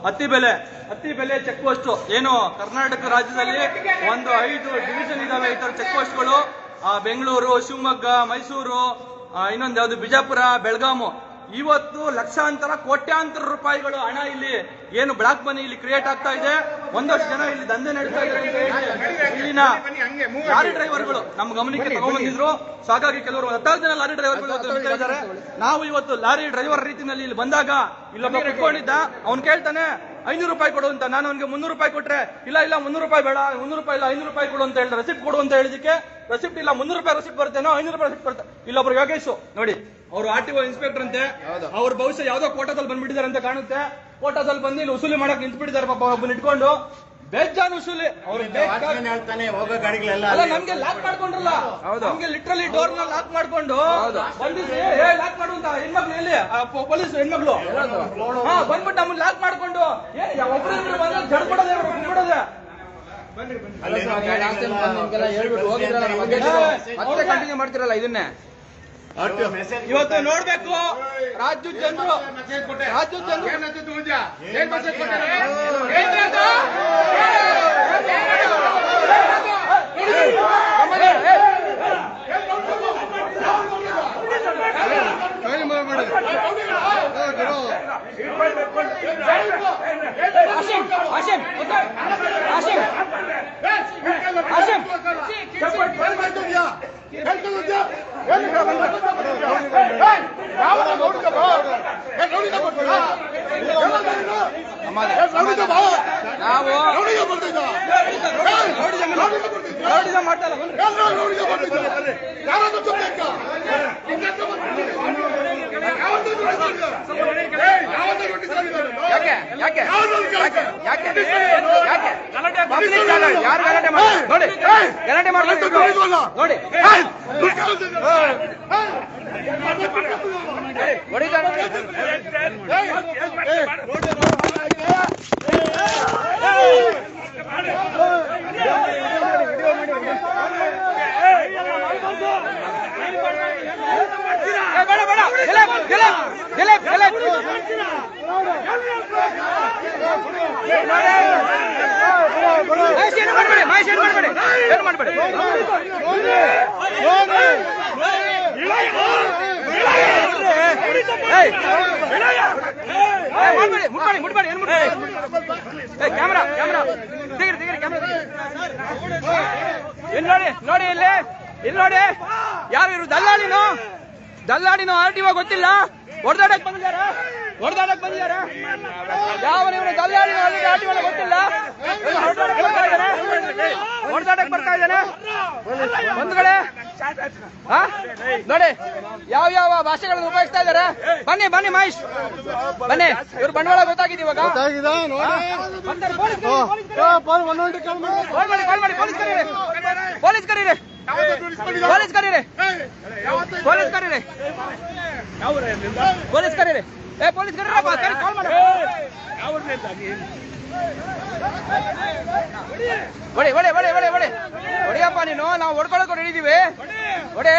ಹತ್ತಿ ಬೆಲೆ check post ಏನು ಕರ್ನಾಟಕ ರಾಜ್ಯದಲ್ಲಿ ಒಂದು 5 ಡಿವಿಷನ್ ಇದಾವೆ. ಈ ತರ ಚೆಕ್ ಪೋಸ್ಟ್ಗಳು ಬೆಂಗಳೂರು, ಶಿವಮೊಗ್ಗ, ಮೈಸೂರು, ಇನ್ನೊಂದು ಯಾವ್ದು ಬಿಜಾಪುರ, ಬೆಳಗಾಮು. ಇವತ್ತು ಲಕ್ಷಾಂತರ ಕೋಟ್ಯಾಂತರ ರೂಪಾಯಿಗಳು ಹಣ ಇಲ್ಲಿ ಏನು ಬ್ಲಾಕ್ ಮನಿ ಇಲ್ಲಿ ಕ್ರಿಯೇಟ್ ಆಗ್ತಾ ಇದೆ. ಒಂದಷ್ಟು ಜನ ಇಲ್ಲಿ ದಂಧೆ ನಡೆಸ್ತಾ ಇದ್ದಾರೆ. ಇಲ್ಲಿನ ಲಾರಿ ಡ್ರೈವರ್ಗಳು ನಮ್ಮ ಗಮನಕ್ಕೆ ತಗೊಂಡ್ಬಂದಿದ್ರು. ಸೊ ಹಾಗಾಗಿ ಕೆಲವರು 10 ಜನ ಲಾರಿ ಡ್ರೈವರ್ಗಳು ಇದ್ದಾರೆ. ನಾವು ಇವತ್ತು ಲಾರಿ ಡ್ರೈವರ್ ರೀತಿಯಲ್ಲಿ ಇಲ್ಲಿ ಬಂದಾಗ ಇಲ್ಲೊಬ್ಬ ಕುತ್ಕೊಂಡಿದ್ದ, ಅವ್ನು ಕೇಳ್ತಾನೆ 500 ರೂಪಾಯಿ ಕೊಡು ಅಂತ. ನಾನು ಅವನಿಗೆ 300 ರೂಪಾಯಿ ಕೊಟ್ರೆ, ಇಲ್ಲ 300 ರೂಪಾಯಿ ಬೇಡ, 300 ರೂಪಾಯಿ ಇಲ್ಲ 500 ರೂಪಾಯಿ ಕೊಡು ಅಂತ ಹೇಳಿದ್ರೆ, ರೆಸಿಪ್ಟ್ ಕೊಡು ಅಂತ ಹೇಳಿದಕ್ಕೆ ರೆಸಿಪ್ಟ್ ಇಲ್ಲ, 300 ರೂಪಾಯಿ ರೆಸಿಪ್ಟ್ ಬರ್ತೇನೋ 500 ರೂಪಾಯಿ ರೆಸಿಪ್ಟ್ ಬರುತ್ತೆ. ಇಲ್ಲೊಬ್ರು ಯೋಗೇಶ್ ನೋಡಿ, ಅವರು RTO ಇನ್ಸ್ಪೆಕ್ಟರ್ ಅಂತೆ. ಅವ್ರು ಬಹುಶಃ ಯಾವ್ದೋ ಕೋಟಾದಲ್ಲಿ ಬಂದ್ಬಿಟ್ಟಿದ್ದಾರೆ ಅಂತ ಕಾಣುತ್ತೆ. ಕೋಟಾದಲ್ಲಿ ಬಂದು ಇಲ್ಲಿ ವಸೂಲಿ ಮಾಡಕ್ ನಿಂತ್ಬಿಟ್ಟಿದ್ದಾರೆ ಪಾಪ, ಒಬ್ಬನ ಇಟ್ಕೊಂಡು ಬೇಜಾನ್ ವಸೂಲಿ. ಅವ್ರು ನಮ್ಗೆ ಲಾಕ್ ಮಾಡ್ಕೊಂಡ್ರಲ್ಲ, ನಮ್ಗೆ ಲಿಟ್ರಲಿ ಡೋರ್ ನ ಲಾಕ್ ಮಾಡ್ಕೊಂಡು ಬಂದಿಸಿ ಲಾಕ್ ಮಾಡುವಂತ ಹೆಣ್ಮಕ್ಳು ಎಲ್ಲಿ ಪೊಲೀಸ್ ಹೆಣ್ಮಕ್ಳು ಬಂದ್ಬಿಟ್ಟು ನಮ್ಮನ್ನ ಲಾಕ್ ಮಾಡ್ಕೊಂಡು ಒಬ್ಬರು ಬಂದ್ರೆ ಜಡ್ಕೊಡೋದೇ ಬಿಡೋದೆ. ಕಂಟಿನ್ಯೂ ಮಾಡ್ತಿರಲ್ಲ ಇದನ್ನೇ. ಇವತ್ತು ನೋಡ್ಬೇಕು ರಾಜ್ಯ ಜನರು ಯಾರು ಗಲಾಟೆ ಮಾಡಿ ಗಲಾಟೆ ಮಾಡಿ ನೋಡಿ ಕ್ಯಾಮ್ರಾ ನೋಡಿ ಇಲ್ಲಿ ನೋಡಿ, ಯಾರು ಇರು ದಲ್ಲಾಳಿನೋ RTO ಗೊತ್ತಿಲ್ಲ, ಹೊಡೆದಾಡಕ್ ಬಂದಿದ್ದಾರೆ. ಯಾವ ನೀವು ದಲ್ಲಾಳಿನೋ RTO ಗೊತ್ತಿಲ್ಲ, ಹೊಡೆದಾಡಕ್ ಬರ್ತಾ ಇದ್ದಾನೆ ಬಂಧುಗಳೇ. ನೋಡಿ ಯಾವ ಭಾಷೆಗಳನ್ನು ಉಪಯೋಗಿಸ್ತಾ ಇದ್ದಾರೆ. ಬನ್ನಿ ಮಹೇಶ್ ಬನ್ನಿ, ಇವ್ರು ಬಂಡವಾಳ ಗೊತ್ತಾಗಿದೆ ಇವಾಗ. ಪೊಲೀಸ್ ಕರೀರಿ. ಹೊಡಿಯಪ್ಪ ನೀನು, ನಾವು ಹೊಡ್ಕೊಳಕ್ ಹಿಡಿದೀವಿ. ಹೊಡೆ